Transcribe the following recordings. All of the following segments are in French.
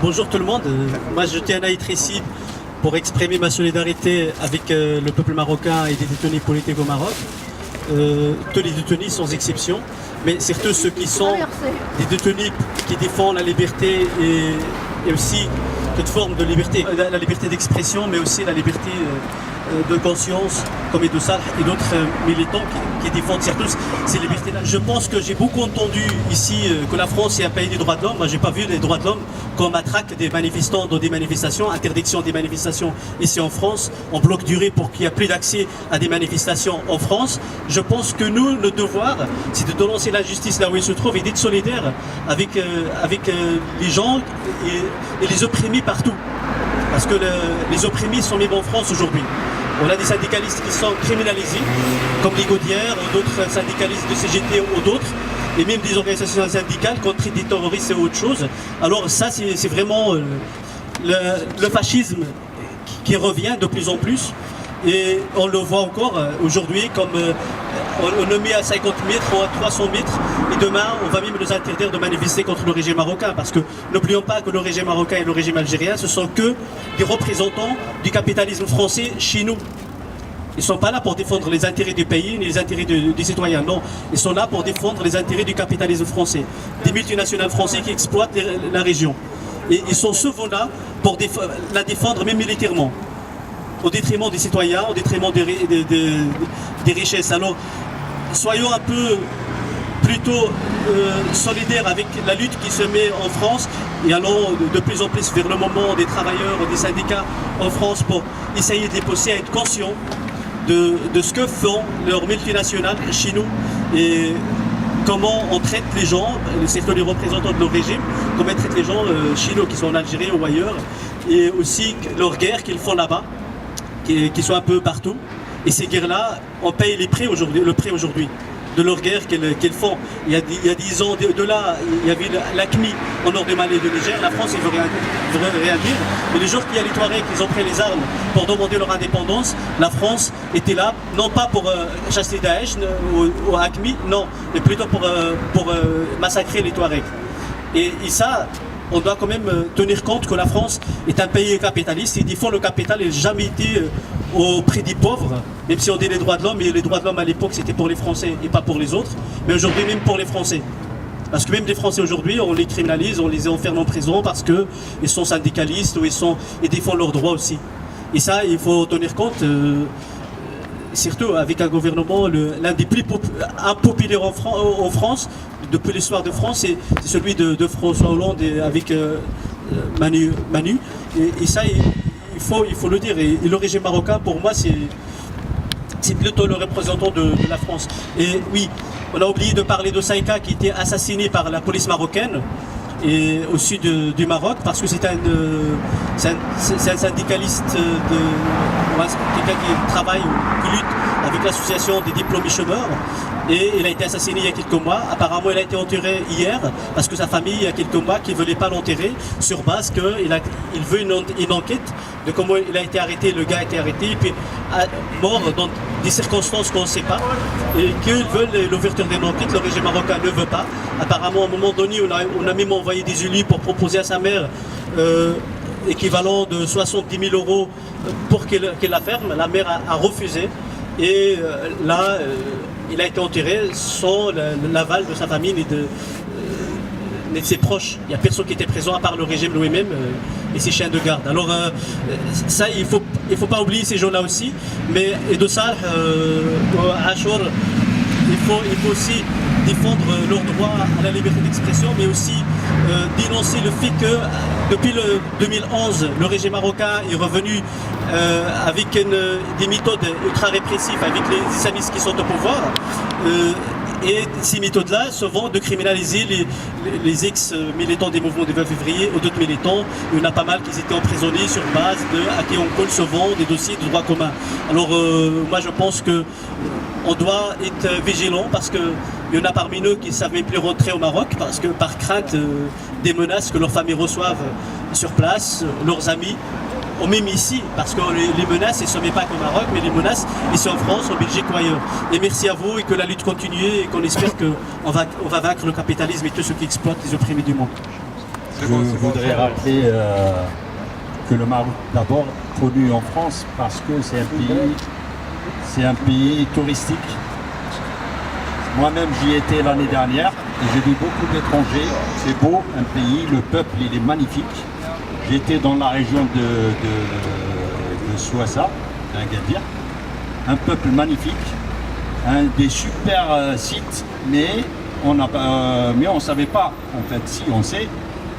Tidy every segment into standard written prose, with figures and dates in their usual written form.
Bonjour tout le monde. Moi je tiens à être ici pour exprimer ma solidarité avec le peuple marocain et des détenus politiques au Maroc. Tous les détenus sans exception, mais surtout ceux qui sont des détenus qui défendent la liberté et aussi toute forme de liberté. La liberté d'expression, mais aussi la liberté de conscience, comme Edo Salah et d'autres militants qui défendent surtout ces libertés-là. Je pense que j'ai beaucoup entendu ici que la France est un pays des droits de l'homme. Moi, j'ai pas vu les droits de l'homme qu'on matraque des manifestants dans des manifestations, interdiction des manifestations ici en France, en bloc durée pour qu'il n'y ait plus d'accès à des manifestations en France. Je pense que nous, notre devoir, c'est de dénoncer la justice là où il se trouve et d'être solidaire avec les gens et les opprimés partout. Parce que les opprimés sont même en France aujourd'hui. On a des syndicalistes qui sont criminalisés, comme les Gaudières ou d'autres syndicalistes de CGT ou d'autres, et même des organisations syndicales contre des terroristes et autre chose. Alors ça, c'est vraiment le fascisme qui revient de plus en plus. Et on le voit encore aujourd'hui, comme on le met à 50 mètres ou à 300 mètres, et demain on va même nous interdire de manifester contre le régime marocain, parce que n'oublions pas que le régime marocain et le régime algérien, ce sont que des représentants du capitalisme français chez nous. Ils ne sont pas là pour défendre les intérêts du pays, ni les intérêts des citoyens, non. Ils sont là pour défendre les intérêts du capitalisme français, des multinationales françaises qui exploitent la région. Et ils sont souvent là pour la défendre, même militairement, au détriment des citoyens, au détriment des richesses. Alors, soyons un peu plutôt solidaires avec la lutte qui se met en France et allons de plus en plus vers le moment des travailleurs, des syndicats en France pour essayer de les pousser à être conscients de ce que font leurs multinationales chez nous et comment on traite les gens, surtout les représentants de nos régimes, comment ils traitent les gens chez nous qui sont en Algérie ou ailleurs, et aussi leurs guerres qu'ils font là-bas, qui sont un peu partout. Et ces guerres-là, on paye le prix aujourd'hui de leurs guerres qu'ils font. Il y a 10 ans de là, il y avait l'AQMI au nord du Mali et de Niger. La France, il ne veut rien dire. Mais les jours qu'il y a les Touaregs, ils ont pris les armes pour demander leur indépendance, la France était là, non pas pour chasser Daesh ou AQMI, non, mais plutôt pour massacrer les Touaregs. Et ça, on doit quand même tenir compte que la France est un pays capitaliste. Il défend le capital et n'a jamais été au prix des pauvres, même si on dit les droits de l'homme, et les droits de l'homme à l'époque c'était pour les Français et pas pour les autres, mais aujourd'hui même pour les Français. Parce que même les Français aujourd'hui, on les criminalise, on les enferme en prison parce qu'ils sont syndicalistes ou ils défendent leurs droits aussi. Et ça, il faut tenir compte, surtout avec un gouvernement, l'un des plus impopulaires en France, depuis l'histoire de France, c'est celui de François Hollande avec Manu. Et ça, il faut le dire. Et le régime marocain, pour moi, c'est plutôt le représentant de la France. Et oui, on a oublié de parler de Saïka qui était assassiné par la police marocaine et au sud du Maroc, parce que c'est un syndicaliste, quelqu'un qui travaille ou qui lutte avec l'association des diplômés chômeurs, et il a été assassiné il y a quelques mois. Apparemment il a été enterré hier parce que sa famille il y a quelques mois qui ne voulait pas l'enterrer sur base qu'il veut une enquête de comment il a été arrêté. Le gars a été arrêté et puis mort dans des circonstances qu'on ne sait pas, et qu'ils veulent l'ouverture d'une enquête. Le régime marocain ne veut pas. Apparemment à un moment donné on a même envoyé des élus pour proposer à sa mère équivalent de 70 000 € pour qu'elle la ferme. La mère a refusé. Et là, il a été enterré sans l'aval de sa famille ni de ses proches. Il n'y a personne qui était présent à part le régime lui-même et ses chiens de garde. Alors ça, il faut pas oublier ces gens-là aussi. Mais Edo Salah, Achour, il faut aussi défendre leur droit à la liberté d'expression, mais aussi dénoncer le fait que depuis le 2011, le régime marocain est revenu avec des méthodes ultra répressives avec les islamistes qui sont au pouvoir. Et ces méthodes-là se vont de criminaliser les ex-militants des mouvements du 20 février ou d'autres militants. Il y en a pas mal qui étaient emprisonnés sur base à qui on colle souvent des dossiers de droit commun. Alors moi je pense qu'on doit être vigilant parce qu'il y en a parmi nous qui ne savent même plus rentrer au Maroc parce que par crainte des menaces que leurs familles reçoivent sur place, leurs amis, ou même ici, parce que les menaces, elles ne se mettent pas qu'au Maroc, mais les menaces ici en France, en Belgique ou ailleurs. Et merci à vous et que la lutte continue et qu'on espère qu'on va vaincre le capitalisme et tous ceux qui exploitent les opprimés du monde. Je voudrais rappeler que le Maroc, d'abord, connu en France parce que c'est un pays touristique. Moi-même, j'y étais l'année dernière et j'ai vu beaucoup d'étrangers. C'est beau, un pays, le peuple, il est magnifique. J'étais dans la région de Souassa, Agadir. Un peuple magnifique, des super sites, mais on ne savait pas, en fait, si on sait,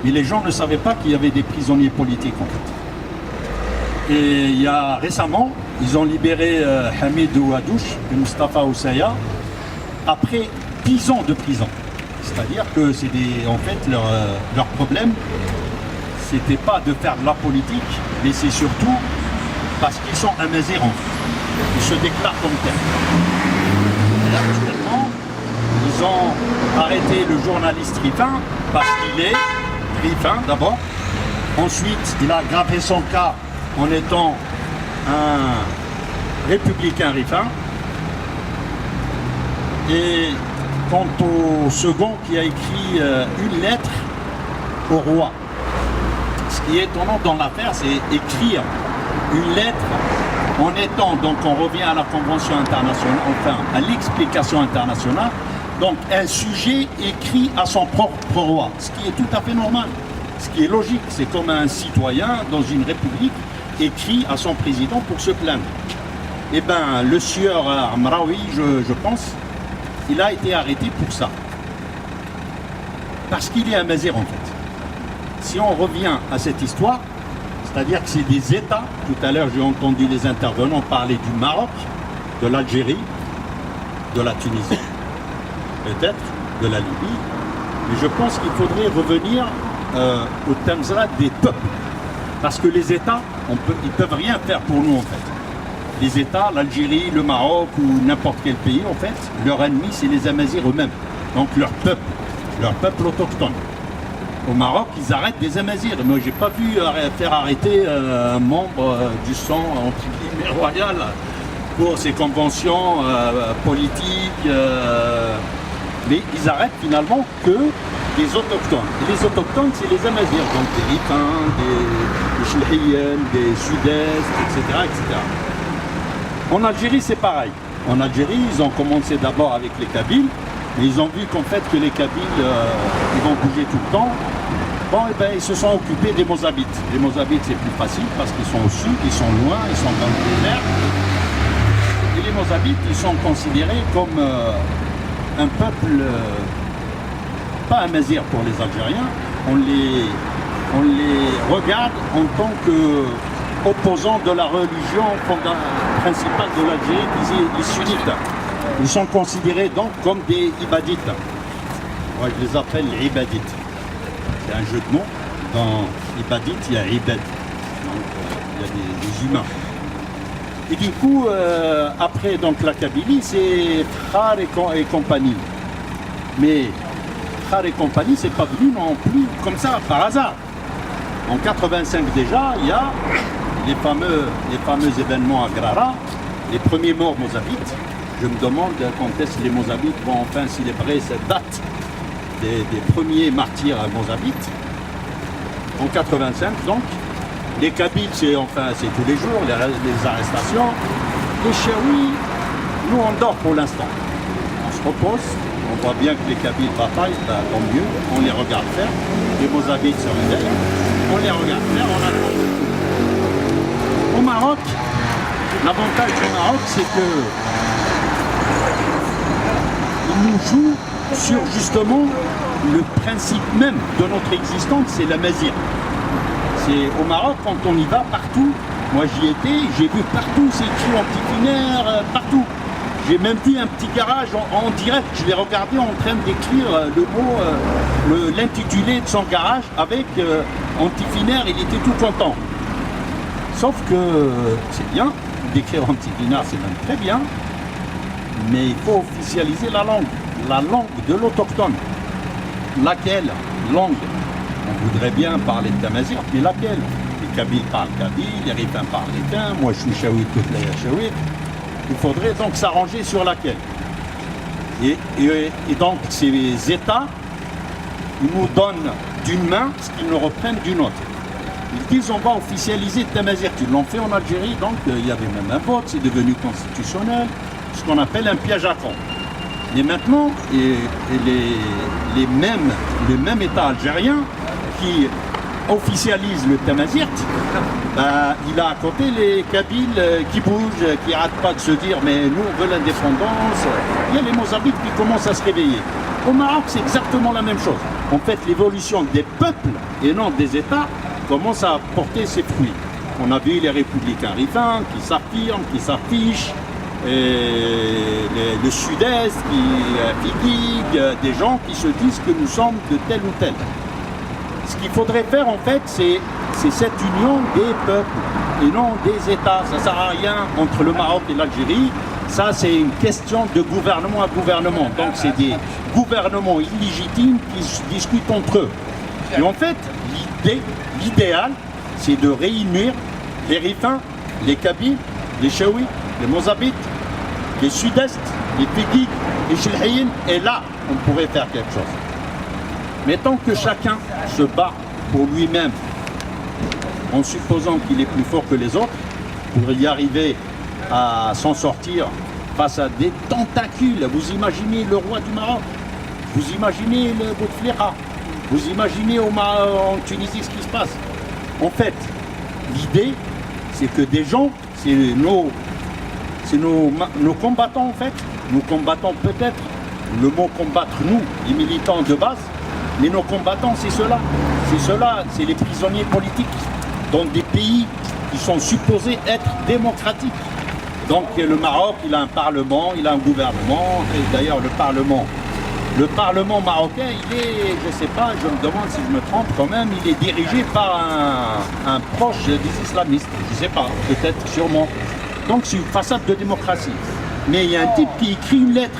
mais les gens ne savaient pas qu'il y avait des prisonniers politiques, en fait. Et il y a récemment, ils ont libéré Hamid Ouadouche et Mustafa Oussaya après 10 ans de prison. C'est-à-dire que c'est en fait, leur problème, c'était pas de faire de la politique, mais c'est surtout parce qu'ils sont amazigh. Ils se déclarent comme tels. Et là, actuellement, ils ont arrêté le journaliste Rifin parce qu'il est Rifin d'abord. Ensuite, il a aggravé son cas en étant un républicain Rifin. Et quant au second qui a écrit une lettre au roi. Ce qui est étonnant dans l'affaire, c'est écrire une lettre en étant, donc on revient à la Convention internationale, enfin à l'explication internationale, donc un sujet écrit à son propre roi, ce qui est tout à fait normal, ce qui est logique, c'est comme un citoyen dans une république écrit à son président pour se plaindre. Eh bien, le sieur Amraoui, je pense, il a été arrêté pour ça. Parce qu'il est amazigh en fait. Si on revient à cette histoire, c'est-à-dire que c'est des États, tout à l'heure j'ai entendu les intervenants parler du Maroc, de l'Algérie, de la Tunisie, peut-être de la Libye, mais je pense qu'il faudrait revenir au Tamzra des peuples. Parce que les États, ils ne peuvent rien faire pour nous en fait. Les États, l'Algérie, le Maroc ou n'importe quel pays en fait, leur ennemi c'est les Amazirs eux-mêmes, donc leur peuple autochtone. Au Maroc, ils arrêtent des Amazirs. Moi, j'ai pas vu faire arrêter un membre du sang entre guillemets royal pour ces conventions politiques. Mais ils arrêtent finalement que des autochtones. Et les autochtones, c'est les Amazirs, donc des Rifins, des Chilhiyennes, des Sud-Est, etc., etc. En Algérie, c'est pareil. En Algérie, ils ont commencé d'abord avec les Kabyles. Mais ils ont vu qu'en fait que les Kabyles, ils vont bouger tout le temps. Bon, et ben, ils se sont occupés des Mozabites. Les Mozabites, c'est plus facile parce qu'ils sont au sud, ils sont loin, ils sont dans le désert. Et les Mozabites, ils sont considérés comme un peuple, pas amazigh pour les Algériens. On les regarde en tant qu'opposants de la religion principale de l'Algérie, les sunnites. Ils sont considérés donc comme des ibadites. Moi, je les appelle les ibadites. C'est un jeu de mots. Dans ibadites, il y a ibad. Donc, il y a des humains. Et du coup, après donc, la Kabylie, c'est Khar et compagnie. Mais Khar et compagnie, c'est pas venu non plus comme ça, par hasard. En 85 déjà, il y a les fameux événements à Grara, les premiers morts mozabites. Je me demande quand est-ce que les Mozabites vont enfin célébrer cette date des premiers martyrs mozabites. En 85 donc. Les Kabyles, c'est tous les jours, les arrestations. Les Chaouis, nous on dort pour l'instant. On se repose, on voit bien que les Kabyles bataillent, tant mieux, on les regarde faire. Les Mozabites se réveillent, on les regarde faire, on attend. Au Maroc, l'avantage du Maroc, c'est que il nous joue sur justement le principe même de notre existence, c'est la mazir. Au Maroc, quand on y va, partout, moi j'y étais, j'ai vu partout, c'est écrit anti-binaire, partout. J'ai même vu un petit garage en direct, je l'ai regardé en train d'écrire le mot, l'intitulé de son garage avec anti-binaire, il était tout content. Sauf que c'est bien, d'écrire anti-binaire c'est même très bien, mais il faut officialiser la langue de l'autochtone. Laquelle langue? On voudrait bien parler de Tamazigh, mais laquelle? Les Kabyles parlent Kabyle, les Rifins parlent Rifin, moi je suis Chaoui, toute la Chaoui. Il faudrait donc s'arranger sur laquelle. Et donc ces États, ils nous donnent d'une main ce qu'ils nous reprennent d'une autre. Ils disent on va officialiser Tamazirt. Ils l'ont fait en Algérie, donc il y avait même un vote, c'est devenu constitutionnel, ce qu'on appelle un piège à camp. Mais maintenant, le même État algérien qui officialise le Tamazirt, il a à côté les Kabyles qui bougent, qui n'arrêtent pas de se dire mais nous on veut l'indépendance. Il y a les Mozabites qui commencent à se réveiller. Au Maroc, c'est exactement la même chose. En fait, l'évolution des peuples et non des États commence à porter ses fruits. On a vu les républicains rivins qui s'affirment, qui s'affichent, et le sud-est qui figue, des gens qui se disent que nous sommes de tel ou tel. Ce qu'il faudrait faire en fait, c'est cette union des peuples et non des États. Ça ne sert à rien entre le Maroc et l'Algérie. Ça, c'est une question de gouvernement à gouvernement. Donc, c'est des gouvernements illégitimes qui se discutent entre eux. Et en fait, l'idéal, c'est de réunir les Rifins, les Kabyles, les Chaouis, les Mozabites, les Sud-Est, les Péguigues, les Chilhaïn, et là, on pourrait faire quelque chose. Mais tant que chacun se bat pour lui-même, en supposant qu'il est plus fort que les autres, pour y arriver à s'en sortir face à des tentacules. Vous imaginez le roi du Maroc, vous imaginez le Bouteflika, vous imaginez en Tunisie ce qui se passe. En fait, l'idée, c'est que des gens, c'est nos combattants en fait, nous combattons peut-être, le mot combattre nous, les militants de base, mais nos combattants c'est ceux-là, c'est les prisonniers politiques dans des pays qui sont supposés être démocratiques. Donc le Maroc, il a un parlement, il a un gouvernement, et d'ailleurs le parlement marocain, il est, je ne sais pas, je me demande si je me trompe quand même, il est dirigé par un proche des islamistes, je ne sais pas, peut-être, sûrement. Donc c'est une façade de démocratie. Mais il y a un type qui écrit une lettre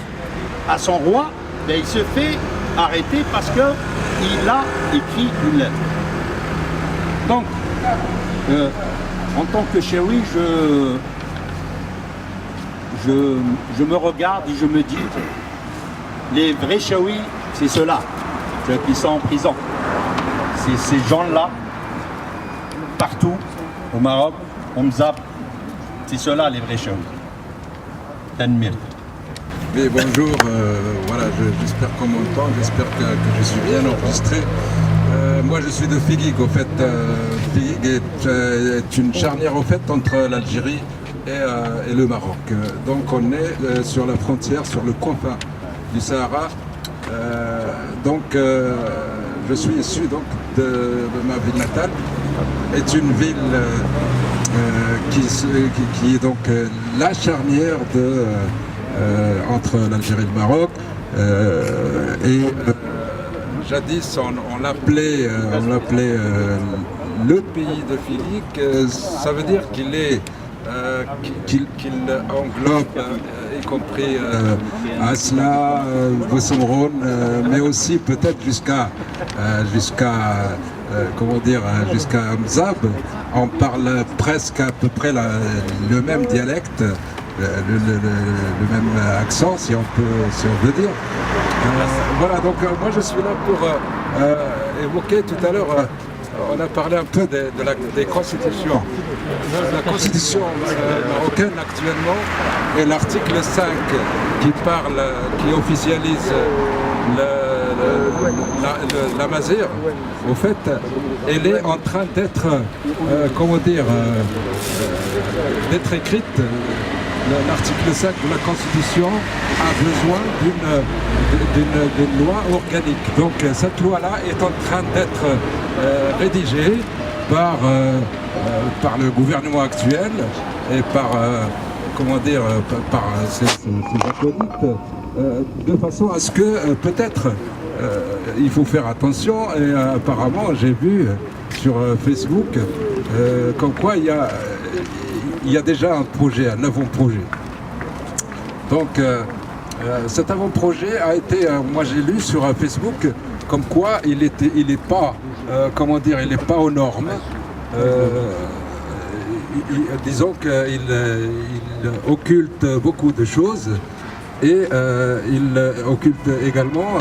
à son roi, ben, il se fait arrêter parce qu'il a écrit une lettre. Donc, en tant que Chaoui, je me regarde et je me dis, les vrais Chaouis, c'est ceux-là, ceux qui sont en prison. C'est ces gens-là, partout, au Maroc, au Mzab, c'est ceux-là les vrais Chaouis. Tanmir. Oui, bonjour, voilà, j'espère qu'on m'entend, j'espère que je suis bien enregistré. Moi je suis de Figuig, au fait. Figuig est une charnière au fait entre l'Algérie et le Maroc. Donc on est sur la frontière, sur le confin du Sahara. Je suis issu donc, de ma ville natale. C'est une ville qui est donc la charnière entre l'Algérie et le Maroc. Jadis on l'appelait le pays de Figuig. Ça veut dire qu'il englobe y compris Asla, Bossamron, mais aussi peut-être jusqu'à Mzab. On parle presque à peu près le même dialecte, le même accent, si on veut dire. Voilà, donc moi je suis là pour évoquer tout à l'heure, on a parlé un peu des constitutions. La constitution marocaine actuellement est l'article 5 qui officialise la Mazir. Au fait, elle est en train d'être, d'être écrite. L'article 5 de la Constitution a besoin d'une loi organique. Donc cette loi-là est en train d'être rédigée par le gouvernement actuel et par ses acolytes, de façon à ce que peut-être il faut faire attention. Et apparemment j'ai vu sur Facebook comme quoi il y a déjà un projet, un avant-projet. Donc cet avant-projet a été, moi j'ai lu sur Facebook, comme quoi il n'est pas aux normes. Disons qu'il occulte beaucoup de choses et il occulte également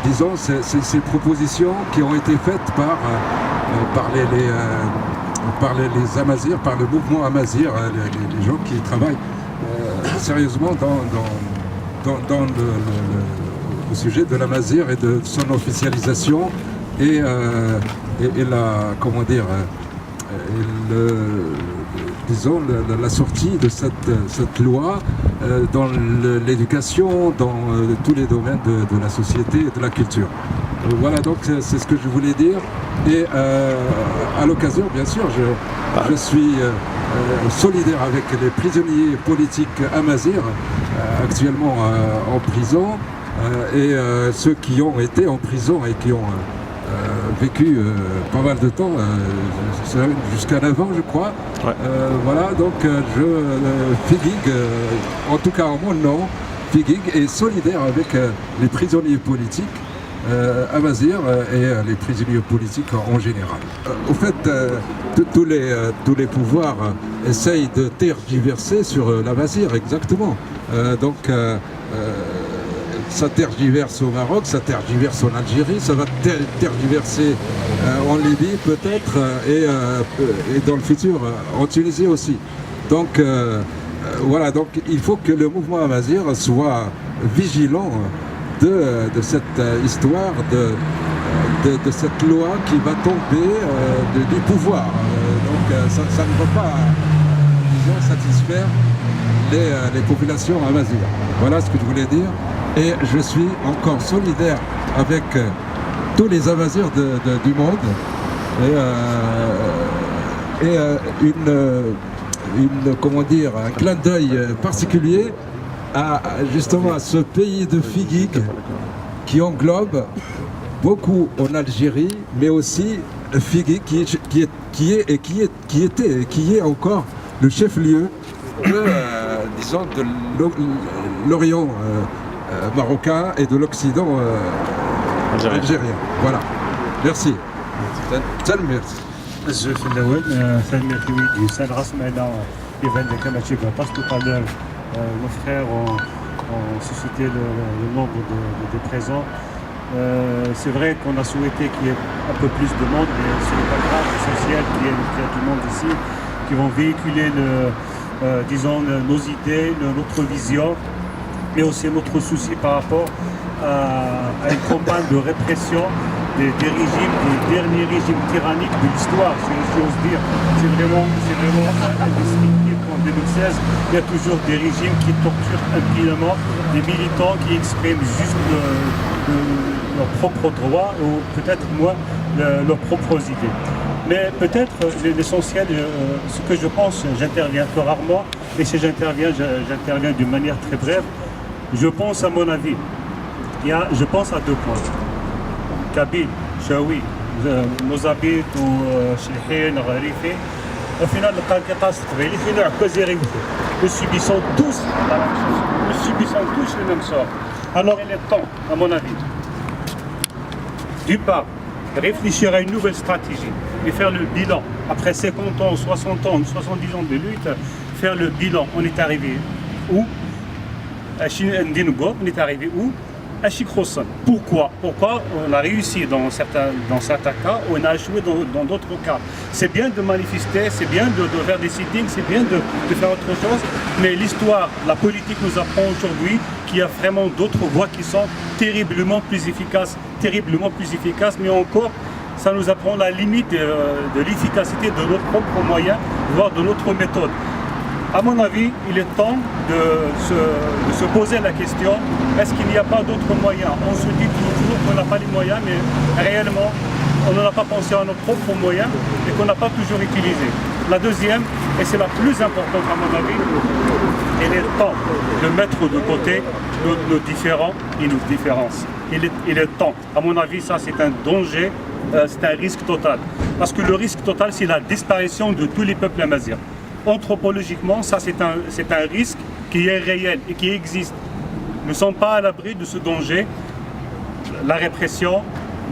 disons, ces propositions qui ont été faites par les Amazirs, par le mouvement Amazir, les gens qui travaillent sérieusement dans le sujet de l'Amazir et de son officialisation et la, comment dire, disons, la sortie de cette loi dans l'éducation, dans tous les domaines de la société et de la culture. Voilà, donc c'est ce que je voulais dire. Et à l'occasion, bien sûr, je suis solidaire avec les prisonniers politiques amazirs actuellement en prison et ceux qui ont été en prison et qui ont vécu pas mal de temps, jusqu'à 9 ans je crois. Ouais. Voilà, donc Figig, en tout cas en mon nom, Figig est solidaire avec les prisonniers politiques Amazirs et les prisonniers politiques en général. Au fait, tous les pouvoirs essayent de tergiverser sur l'Amazir, exactement. Donc ça tergiverse au Maroc, ça tergiverse en Algérie, ça va tergiverser en Libye peut-être et dans le futur en Tunisie aussi. Donc voilà, donc il faut que le mouvement Amazir soit vigilant de cette histoire, de cette loi qui va tomber du pouvoir. Donc ça ne va pas, disons, satisfaire les populations amazirs. Voilà ce que je voulais dire. Et je suis encore solidaire avec tous les Amazirs du monde et comment dire, un clin d'œil particulier justement à ce pays de Figig qui englobe beaucoup en Algérie, mais aussi Figig qui est encore le chef-lieu disons de l'Orient marocain et de l'Occident algérien. Voilà. Merci. Salut, merci. الزول في الاول ثاني في ويدي سال رسم على ايفان كما تشوف parce que tout à l'heure nos frères ont suscité le nombre de présents. C'est vrai qu'on a souhaité qu'il y ait un peu plus de monde, mais ce n'est pas grave. L'essentiel qu'il y a du monde ici qui vont véhiculer disons nos idées, notre vision, mais aussi notre souci par rapport à une campagne de répression des régimes, des derniers régimes tyranniques de l'histoire, si j'ose dire. C'est vraiment indescriptible qu'en 2016, il y a toujours des régimes qui torturent impunément des militants qui expriment juste leurs propres droits ou peut-être moins leurs propres idées. Mais peut-être l'essentiel, ce que je pense, j'interviens peu rarement, et si j'interviens d'une manière très brève. Je pense, à mon avis, je pense à 2 points. Kabyles, Chaoui, Mozambique ou Chilhine, Rarifi, au final, le Kalkatas, nous subissons tous la même chose. Nous subissons tous le même sort. Alors il est temps, à mon avis, d'une part, réfléchir à une nouvelle stratégie et faire le bilan. Après 50 ans, 60 ans, 70 ans de lutte, faire le bilan. On est arrivé où? On est arrivé où? À Chikrosan. Pourquoi on a réussi dans certains cas, on a échoué dans d'autres cas. C'est bien de manifester, c'est bien de faire des sittings, c'est bien de faire autre chose, mais l'histoire, la politique nous apprend aujourd'hui qu'il y a vraiment d'autres voies qui sont terriblement plus efficaces, mais encore, ça nous apprend la limite de l'efficacité de nos propres moyens, voire de notre méthode. À mon avis, il est temps de se poser la question, est-ce qu'il n'y a pas d'autres moyens? On se dit toujours qu'on n'a pas les moyens, mais réellement, on n'en a pas pensé à nos propres moyens et qu'on n'a pas toujours utilisé. La deuxième, et c'est la plus importante à mon avis, il est temps de mettre de côté nos différends et nos différences. Il est temps. À mon avis, ça c'est un danger, c'est un risque total. Parce que le risque total, c'est la disparition de tous les peuples amazirs. Anthropologiquement, ça c'est un risque qui est réel et qui existe. Nous ne sommes pas à l'abri de ce danger. La répression,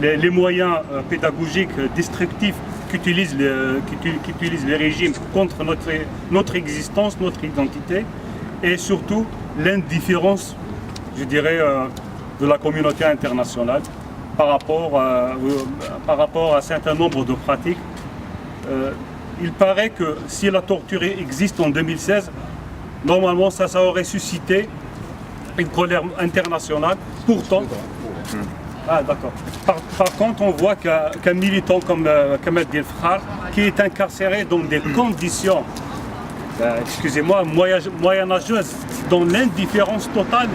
les moyens pédagogiques destructifs qu'utilisent les régimes contre notre existence, notre identité, et surtout l'indifférence, je dirais, de la communauté internationale par rapport à un certain nombre de pratiques. Il paraît que si la torture existe en 2016, normalement ça aurait suscité une colère internationale. Pourtant, d'accord. Par contre, on voit qu'un militant comme Kamel Delfkhar, qui est incarcéré dans des conditions, excusez-moi, moyenâgeuses, dans l'indifférence totale,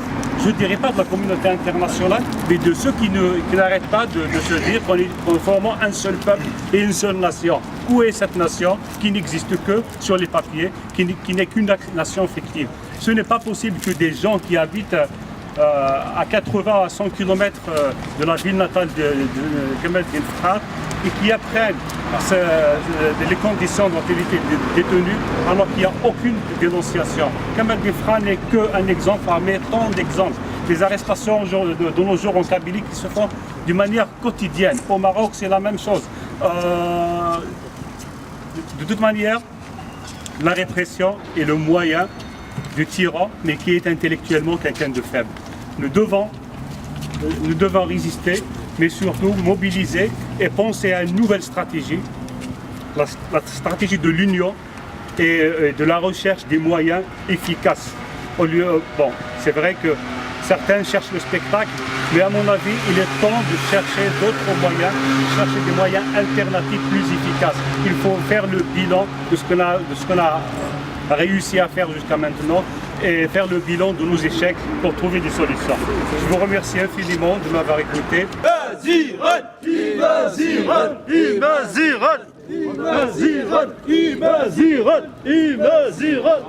je ne dirais pas de la communauté internationale, mais de ceux qui n'arrêtent pas de se dire qu'on forme un seul peuple et une seule nation. Où est cette nation qui n'existe que sur les papiers, qui n'est qu'une nation fictive? Ce n'est pas possible que des gens qui habitent à 80 à 100 km de la ville natale de Kamel Delfkhar et qui apprennent les conditions dont il était détenu alors qu'il n'y a aucune dénonciation. Kamel Delfkhar n'est qu'un exemple parmi tant d'exemples. Les arrestations de nos jours en Kabylie qui se font d'une manière quotidienne. Au Maroc, c'est la même chose. De toute manière, la répression est le moyen du tyran, mais qui est intellectuellement quelqu'un de faible. Nous devons résister, mais surtout mobiliser et penser à une nouvelle stratégie, la stratégie de l'union et de la recherche des moyens efficaces. Bon, c'est vrai que certains cherchent le spectacle, mais à mon avis, il est temps de chercher d'autres moyens, de chercher des moyens alternatifs plus efficaces. Il faut faire le bilan de ce qu'on a réussi à faire jusqu'à maintenant et faire le bilan de nos échecs pour trouver des solutions. Je vous remercie infiniment de m'avoir écouté. Imaziran